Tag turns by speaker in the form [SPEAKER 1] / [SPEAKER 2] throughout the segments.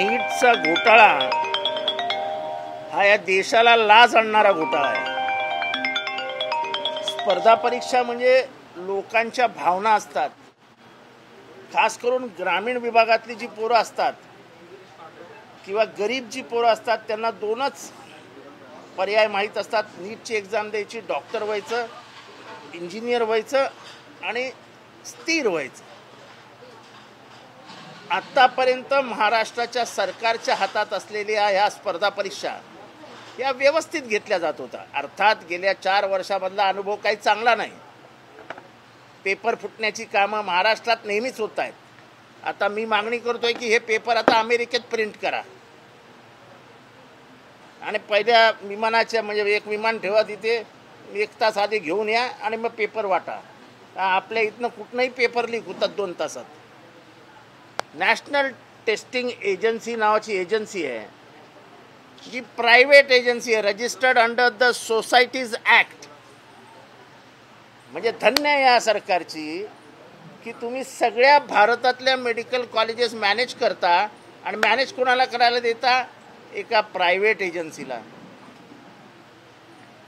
[SPEAKER 1] नीटचा घोटाळा हा या देशाला लाज आणणारा घोटाळा आहे। स्पर्धा परीक्षा म्हणजे लोकांच्या भावना असतात, खास करून ग्रामीण विभागातली जी पोरं असतात किंवा गरीब जी पोरं असतात त्यांना दोनच पर्याय माहीत असतात, नीटची एक्झाम द्यायची, डॉक्टर व्हायचं, इंजिनियर व्हायचं आणि स्थिर व्हायचं। आत्तापर्यंत महाराष्ट्राच्या सरकारच्या हातात असलेल्या ह्या स्पर्धा परीक्षा या व्यवस्थित घेतल्या जात होत्या। अर्थात गेल्या 4 वर्षामधला अनुभव काही चांगला नाही। पेपर फुटण्याची कामं महाराष्ट्रात नेहमीच होत आहेत। आता मी मागणी करतोय की हे पेपर आता अमेरिकेत प्रिंट करा आणि पहिल्या विमानाच्या म्हणजे एक विमान ठेवा तिथे, 1 तास आधी घेऊन या आणि मग पेपर वाटा। आपल्या इथनं कुठनंही पेपर लीक होतात 2 तासात। नॅशनल टेस्टिंग एजन्सी नावाची एजन्सी आहे, जी प्रायव्हेट एजन्सी आहे, registered under the societies act. म्हणजे धन्य आहे या सरकारची की तुम्ही सगळ्या भारतातल्या मेडिकल कॉलेजेस मॅनेज करता आणि मॅनेज कोणाला करायला देता? एका प्रायव्हेट एजन्सीला।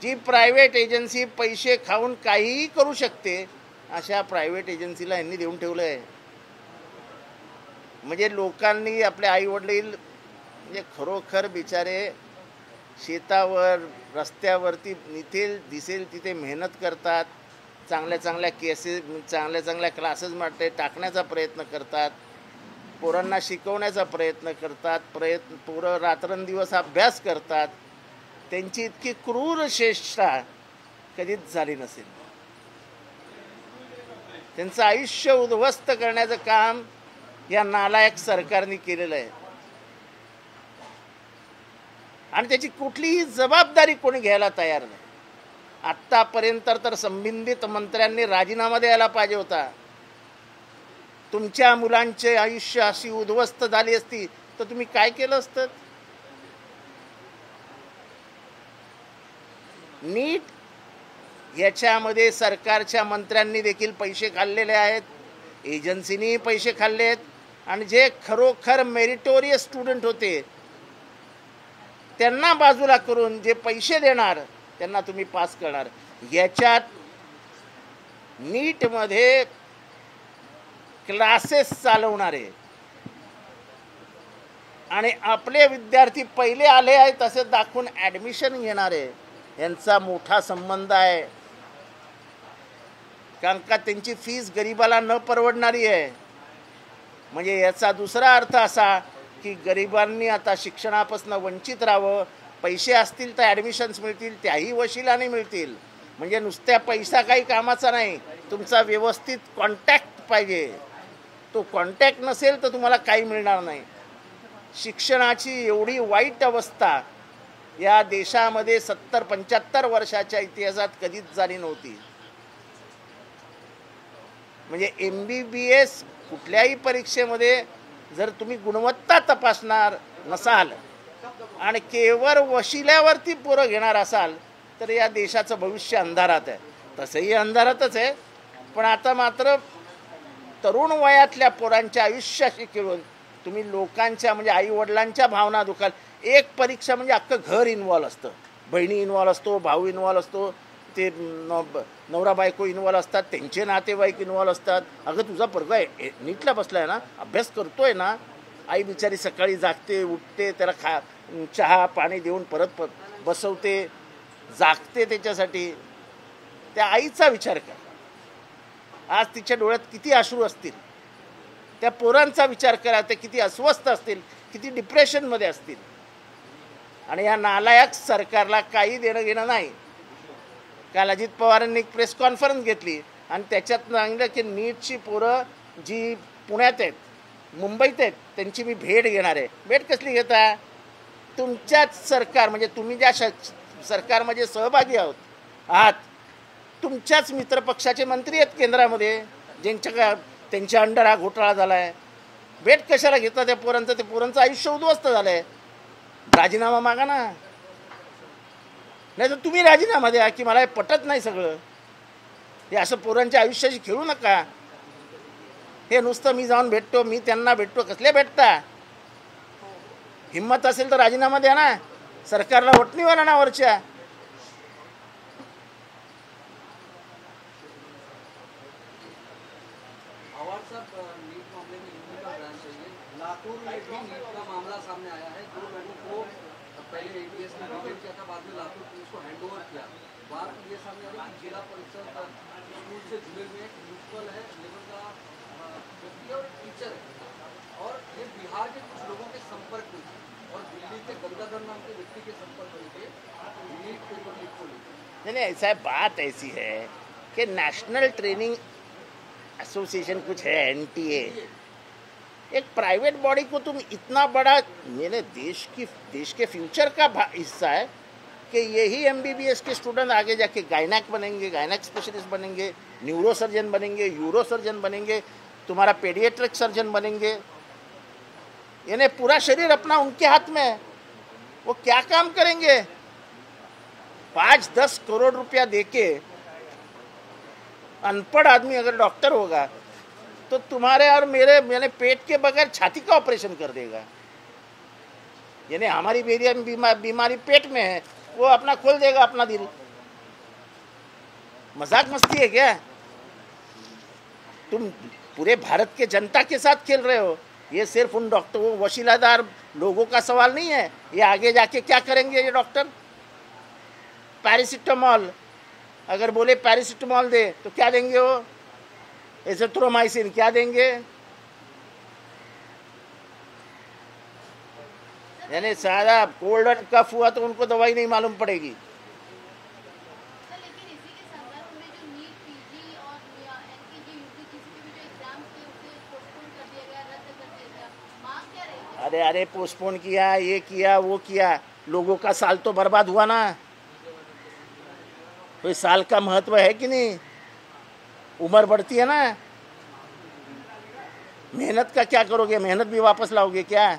[SPEAKER 1] जी प्रायव्हेट एजन्सी पैसे खाऊन काहीही करू शकते अशा प्रायव्हेट एजन्सीला यांनी देऊन ठेवलं आहे। म्हणजे लोकांनी आपले आई वडील म्हणजे खरोखर बिचारे शेतावर रस्त्यावरती निथेल दिसेल तिथे मेहनत करतात, चांगल्या केसेस चांगल्या क्लासेसमध्ये टाकण्याचा प्रयत्न करतात, पोरांना शिकवण्याचा प्रयत्न करतात, पोरं रात्रंदिवस अभ्यास करतात। त्यांची इतकी क्रूर चेष्टा कधीच झाली नसेल। त्यांचं आयुष्य उद्ध्वस्त करण्याचं काम या नालायक सरकारने केलेलं आहे आणि त्याची कुठलीही जबाबदारी कोणी घ्यायला तयार नाही। आत्तापर्यंत तर संबंधित मंत्र्यांनी राजीनामा द्यायला पाहिजे होता। तुमच्या मुलांचे आयुष्य अशी उद्ध्वस्त झाली असती तर तुम्ही काय केलं असतं? नीट याच्यामध्ये सरकारच्या मंत्र्यांनी देखील पैसे खाल्लेले आहेत, एजन्सीनी पैसे खाल्ले आहेत आणि जे खरोखर मेरिटोरियस स्टुडंट होते त्यांना बाजूला करून जे पैसे देणार त्यांना तुम्ही पास करणार। याच्यात नीटमध्ये क्लासेस चालवणारे आणि आपले विद्यार्थी पहिले आले आहेत असे दाखवून ॲडमिशन घेणारे यांचा मोठा संबंध आहे। कारण का त्यांची फीस गरिबाला न परवडणारी आहे। म्हणजे याचा दुसरा अर्थ असा की गरिबांनी आता शिक्षणापासून वंचित राहावं, पैसे असतील तर ॲडमिशन्स मिळतील, त्याही वशिलाने मिळतील। म्हणजे नुसत्या पैसा काही कामाचा नाही, तुमचा व्यवस्थित कॉन्टॅक्ट पाहिजे। तो कॉन्टॅक्ट नसेल तर तुम्हाला काही मिळणार नाही। शिक्षणाची एवढी वाईट अवस्था या देशामध्ये 70-75 वर्षाच्या इतिहासात कधीच झाली नव्हती। म्हणजे MBBS कुठल्याही परीक्षेमध्ये जर तुम्ही गुणवत्ता तपासणार नसाल आणि केवळ वशिल्यावरती पोरं घेणार असाल तर या देशाचं भविष्य अंधारात आहे। तसंही अंधारातच आहे, पण आता मात्र तरुण वयातल्या पोरांच्या आयुष्याशी खेळून तुम्ही लोकांच्या म्हणजे आई वडिलांच्या भावना दुखाल। एक परीक्षा म्हणजे अख्खं घर इन्व्हॉल्व असतं, बहिणी इन्व्हॉल्व असतो, भाऊ इन्व्हॉल्व असतो, ते नवरा बायको इन्व्हॉल्व असतात, त्यांचे नातेवाईक इन्व्हॉल्व असतात। अगं तुझा पोरगा नीटला बसलाय ना, अभ्यास करतोय ना, आई बिचारी सकाळी जागते उठते, त्याला चहा पाणी देऊन परत बसवते, जागते त्याच्यासाठी। त्या आईचा विचार कर, आज तिच्या डोळ्यात किती अश्रू असतील। त्या पोरांचा विचार करा, ते किती अस्वस्थ असतील, किती डिप्रेशनमध्ये असतील। आणि या नालायक सरकारला काही देणं घेणं नाही। काल अजित पवारांनी एक प्रेस कॉन्फरन्स घेतली आणि त्याच्यात सांगितलं की नीटची पोरं जी पुण्यात आहेत, मुंबईत आहेत, त्यांची मी भेट घेणार आहे। भेट कसली घेता? तुमच्याच सरकार म्हणजे तुम्ही ज्या सरकारमध्ये सहभागी आहात, तुमच्याच मित्रपक्षाचे मंत्री आहेत केंद्रामध्ये, त्यांच्या अंडर हा घोटाळा झाला आहे। भेट कशाला घेता त्या पोरांचं? ते पोरांचं आयुष्य उद्ध्वस्त झालं आहे। राजीनामा मागा ना, नाही तर तुम्ही राजीनामा द्या की मला हे पटत नाही सगळं। हे असं पोरांच्या आयुष्याशी खेळू नका। हे नुसतं मी जाऊन भेटतो, मी त्यांना भेटतो, कसले भेटता? हिम्मत असेल तर राजीनामा द्या ना, सरकारला वोट नाही होणार ना वरच्या.
[SPEAKER 2] लातूर में भी नीट का मामला सामने आया है. 2 लोगों को पहले एटीएस ने डिटेन किया था, बाद में लातूर पुलिस को हैंडओवर किया. बात ये सामने आ रही है कि जिला परिषद स्कूल से जुड़े हुए एक प्रिंसिपल है, लेवल का व्यक्ति और टीचर है, और ये बिहार के कुछ लोगों के संपर्क में और दिल्ली के गंगाधर नाम के व्यक्ति के संपर्क में थे नीट पेपर लीक को लेकर.
[SPEAKER 1] नहीं, ऐसा बात ऐसी है कि नेशनल ट्रेनिंग एसोसिएशन कुछ है, एनटीए, एक प्राइवेट बॉडी को तुम इतना बड़ा, मेरे देश के फ्यूचर का हिस्सा है कि यही एमबीबीएस के स्टूडेंट आगे जाके गायनेक बनेंगे, गायनेक स्पेशलिस्ट बनेंगे, न्यूरो सर्जन बनेंगे, यूरो सर्जन बनेंगे, तुम्हारा पेडियाट्रिक सर्जन बनेंगे. यानी पूरा शरीर अपना उनके हाथ में है. वो क्या काम करेंगे? 5-10 करोड़ रुपया देके अनपढ़ आदमी अगर डॉक्टर होगा तो तुम्हारे और मेरे पेट के बगैर छाती का ऑपरेशन कर देगा. यानी हमारी बीमारी पेट में है, वो अपना खोल देगा अपना दिल. मजाक मस्ती है क्या? तुम पूरे भारत के जनता के साथ खेल रहे हो. ये सिर्फ उन डॉक्टरों, वशीलादार लोगों का सवाल नहीं है. ये आगे जाके क्या करेंगे ये डॉक्टर? पैरासिटामॉल अगर बोले पैरासिटामॉल दे तो क्या देंगे वो? एजिथ्रोमाइसिन क्या देंगे? यानी सारा कोल्ड एंड कफ हुआ तो उनको दवाई नहीं मालूम पड़ेगी. अरे पोस्टपोन किया, ये किया, वो किया, लोगों का साल तो बर्बाद हुआ ना. कोई साल का महत्व है कि नहीं? उम्र बढ़ती है ना. मेहनत का क्या करोगे? मेहनत भी वापस लाओगे क्या?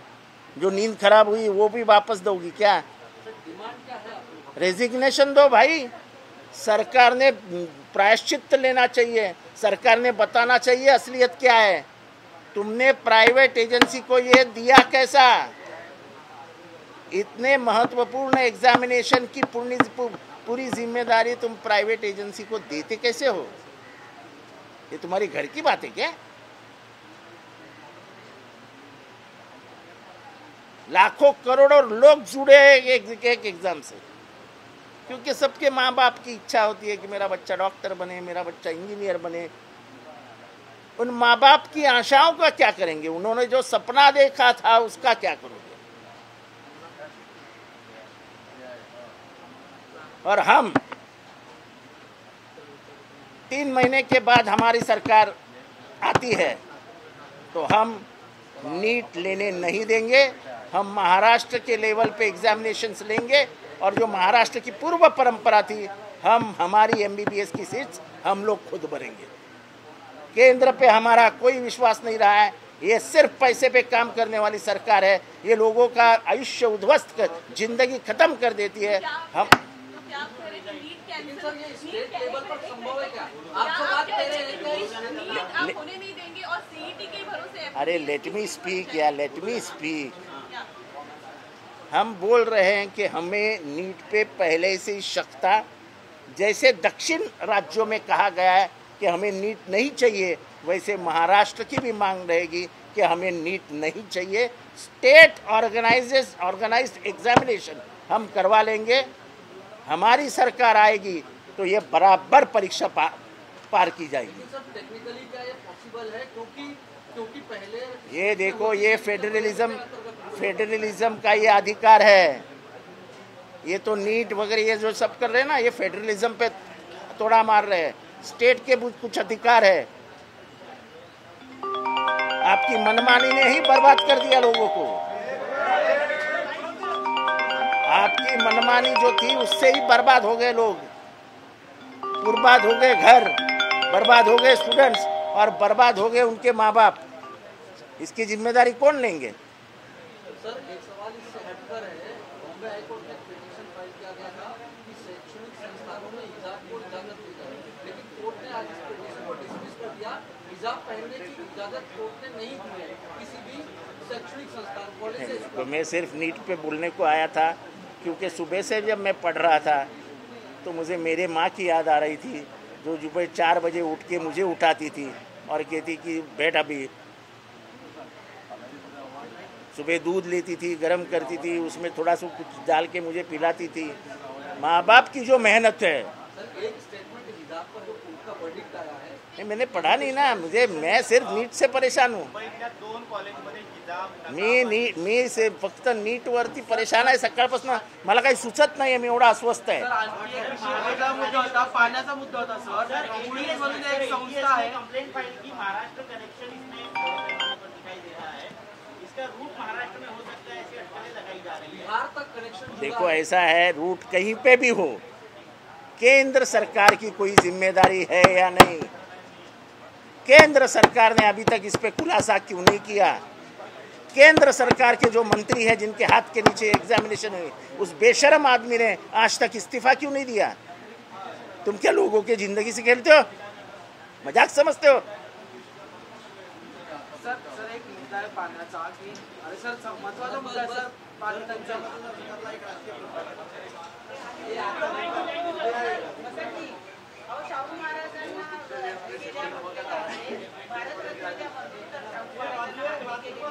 [SPEAKER 1] जो नींद खराब हुई वो भी वापस दोगी क्या? रेजिग्नेशन दो भाई. सरकार ने प्रायश्चित लेना चाहिए. सरकार ने बताना चाहिए असलियत क्या है. तुमने प्राइवेट एजेंसी को ये दिया कैसा? इतने महत्वपूर्ण एग्जामिनेशन की पूरी जिम्मेदारी तुम प्राइवेट एजेंसी को देते कैसे हो? ये तुम्हारी घर की बात है क्या? लाखों करोड़ों लोग जुड़े हैं एक एग्जाम से, क्योंकि सबके माँ बाप की इच्छा होती है कि मेरा बच्चा डॉक्टर बने, मेरा बच्चा इंजीनियर बने. उन माँ बाप की आशाओं का क्या करेंगे? उन्होंने जो सपना देखा था उसका क्या करोगे? और हम 3 महीने के बाद हमारी सरकार आती है तो हम नीट लेने नहीं देंगे. हम महाराष्ट्र के लेवल पे एग्जामिनेशंस लेंगे और जो महाराष्ट्र की पूर्व परंपरा थी, हमारी एमबीबीएस की सीट्स हम लोग खुद भरेंगे. केंद्र पे हमारा कोई विश्वास नहीं रहा है. ये सिर्फ पैसे पे काम करने वाली सरकार है. ये लोगों का आयुष्य उद्ध्वस्त कर, जिंदगी खत्म कर देती है. हम अरे लेट मी स्पीक. हम बोल रहे हैं कि हमें नीट पे पहले से ही शक था. जैसे दक्षिण राज्यों में कहा गया है कि हमें नीट नहीं चाहिए, वैसे महाराष्ट्र की भी मांग रहेगी कि हमें नीट नहीं चाहिए. स्टेट ऑर्गेनाइज्ड एग्जामिनेशन हम करवा लेंगे. हमारी सरकार आएगी तो ये बराबर परीक्षा पार की जाएगी.
[SPEAKER 2] टेक्निकली क्या ये पॉसिबल है? क्योंकि पहले
[SPEAKER 1] ये देखो, ये फेडरलिज्म का ये अधिकार है. ये तो नीट वगैरह ये जो सब कर रहे हैं ना, ये फेडरलिज्म पे तोड़ा मार रहे हैं. स्टेट के कुछ अधिकार है. आपकी मनमानी ने ही बर्बाद कर दिया लोगों को. आपकी मनमानी जो थी उससे ही बर्बाद हो गए लोग. बर्बाद हो गए घर, बर्बाद हो गए स्टूडेंट्स और बर्बाद हो गए उनके माँ बाप. इसकी जिम्मेदारी कौन लेंगे?
[SPEAKER 2] सर, एक सवाल इससे हटकर है. बॉम्बे हाईकोर्ट में पिटीशन फाइल किया गया था कि शैक्षणिक संस्थानों में हिजाब को इजाजत दी जाए, लेकिन कोर्ट ने आज इस पिटीशन को डिसमिस कर दिया। हिजाब पहनने की इजाजत कोर्ट ने नहीं दी है किसी भी शैक्षणिक संस्थान, कॉलेज से।
[SPEAKER 1] तो मैं सिर्फ नीट पे बोलने को आया था, क्योंकि सुबह से जब मैं पढ़ रहा था तो मुझे मेरे माँ की याद आ रही थी, जो सुबह 4 बजे उठ के मुझे उठाती थी और कहती कि बैठ, अभी सुबह दूध लेती थी, गरम करती थी, उसमें थोड़ा सा कुछ डाल के मुझे पिलाती थी। माँ बाप की जो मेहनत है।
[SPEAKER 2] सर, एक स्टेटमेंट हिजाब पर जो कोर्ट का वर्डिक्ट आया है,
[SPEAKER 1] नहीं, मैंने पढ़ा नहीं ना, मैं सिर्फ नीट से परेशान हूँ। मी से फक्त नीट वरती परेशान आहे सकाळपासून, मला काही सुचत नाही, मी एवढा अस्वस्थ आहे।
[SPEAKER 3] पाण्याचा मुद्दा होता सर, पुलिस म्हणून एक संस्था आहे, कंप्लेंट फाइल की महाराष्ट्र कनेक्शन इसमें दिखाई दे रहा है, इसका रूट महाराष्ट्र में हो सकता है, ऐसी अटकलें लगाई जा रही है।
[SPEAKER 2] बिहार तक कनेक्शन
[SPEAKER 1] देखो, ऐसा है, रूट कहीं पे भी हो, केंद्र सरकार की कोई जिम्मेदारी है या नहीं? केंद्र सरकार ने अभी तक इस पे खुलासा क्यों नहीं किया? केंद्र सरकार के जो मंत्री हैं, जिनके हाथ के नीचे एग्जामिनेशन हुई, उस बेशरम आदमी ने आज तक इस्तीफा क्यों नहीं दिया? तुम क्या लोगों के जिंदगी से खेलते हो? मजाक समझते हो?
[SPEAKER 3] सर एक मुद्दा आहे पाण्याचा की, अरे सर महत्त्वाचा मुद्दा आहे सर, पाणी टंचाई।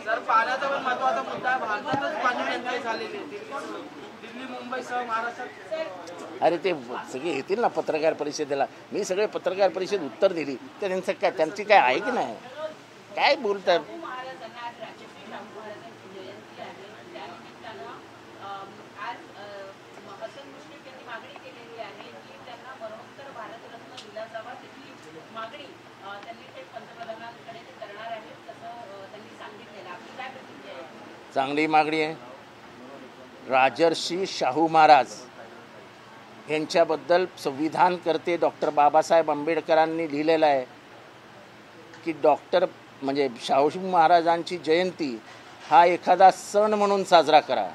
[SPEAKER 3] सर पाण्याचा पण महत्त्वाचा मुद्दा आहे, भारतातच पाणी टंचाई झालेली आहे, दिल्ली मुंबईसह महाराष्ट्रात।
[SPEAKER 1] अरे ते सगळे येतील ना पत्रकार परिषदेला, मी सगळे पत्रकार परिषद उत्तर दिली, तर त्यांचं काय, त्यांची काय आहे की नाही? काय बोलतात? चांगली मागणी आहे। राजर्षी शाहू महाराज यांच्याबद्दल संविधानकर्ते डॉक्टर बाबासाहेब आंबेडकरांनी लिहिलेलं आहे की म्हणजे शाहू महाराजांची जयंती हा एखादा सण म्हणून साजरा करा।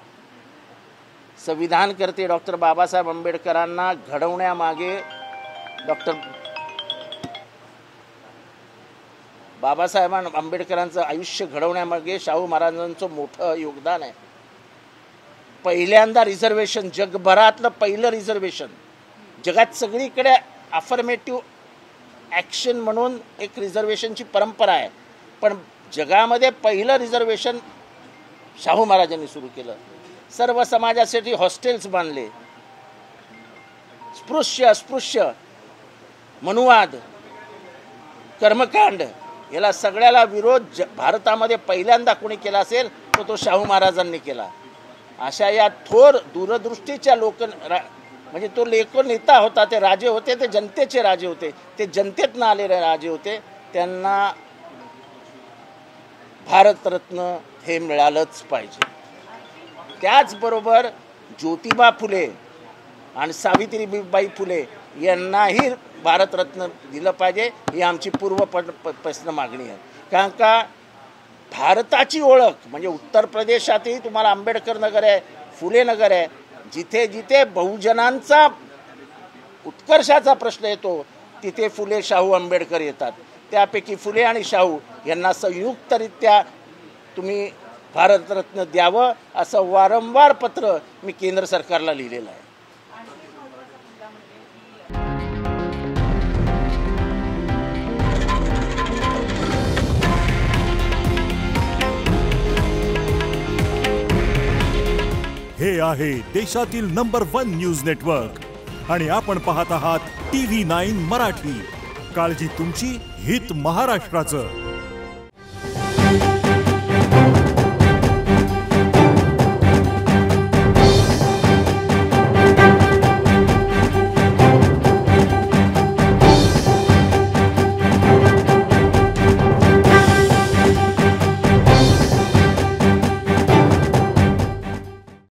[SPEAKER 1] संविधानकर्ते डॉक्टर बाबासाहेब आंबेडकरांना घडवण्यामागे डॉक्टर बाबासाहेब आंबेडकरांचं आयुष्य घडवण्यामागे शाहू महाराजांचं मोठं योगदान आहे। पहिल्यांदा रिझर्वेशन, जगभरातलं पहिलं रिझर्वेशन, जगात सगळीकडे अफर्मेटिव्ह ॲक्शन म्हणून एक रिझर्वेशनची परंपरा आहे, पण जगामध्ये पहिलं रिझर्वेशन शाहू महाराजांनी सुरू केलं। सर्व समाजासाठी हॉस्टेल्स बांधले, स्पृश्य अस्पृश्य, मनुवाद, कर्मकांड, याला सगळ्याला विरोध भारतामध्ये पहिल्यांदा कोणी केला असेल तर तो शाहू महाराजांनी केला। अशा या थोर दूरदृष्टीच्या म्हणजे तो नेता होता, ते राजे होते, ते जनतेचे राजे होते, ते जनतेतनं आलेले राजे होते, त्यांना भारतरत्न हे मिळालंच पाहिजे। त्याचबरोबर ज्योतिबा फुले आणि सावित्रीबाई फुले यांनाही भारतरत्न दिलं पाहिजे, ही आमची पूर्वपासून मागणी आहे। कारण का भारताची ओळख म्हणजे उत्तर प्रदेशातही तुम्हाला आंबेडकर नगर आहे, फुले नगर आहे, जिथे जिथे बहुजनांचा उत्कर्षाचा प्रश्न येतो तिथे फुले, शाहू, आंबेडकर येतात। त्यापैकी फुले आणि शाहू यांना संयुक्तरित्या तुम्ही भारतरत्न द्यावं असं वारंवार पत्र मी केंद्र सरकारला लिहिलेलं आहे।
[SPEAKER 4] हे आहे देशातील नंबर 1 न्यूज नेटवर्क आणि आपण पाहत आहात TV9 मराठी। काळजी तुमची, हित महाराष्ट्राचं।